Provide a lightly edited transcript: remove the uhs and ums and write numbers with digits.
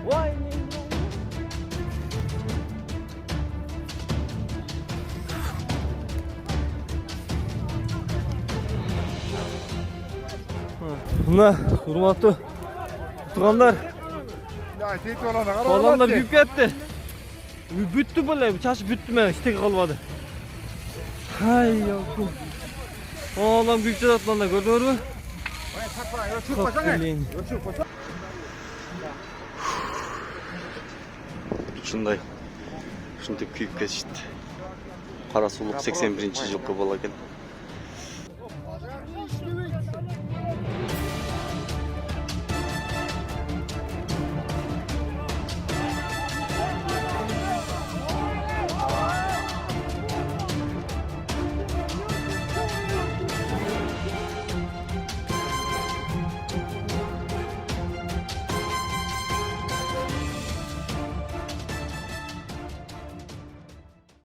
Vay. Mına hurmatlı tuğanlar. Olanlar büyük etti. Büttü böyle, çarşı büttü mü? İşte kalmadı. Hay yavrum. Oğlan büyük atlanlar gördünüz mü? Koklayın. Şunday. Şunday kuyup geçti. Karasuluk 81. жылкы bola ekan.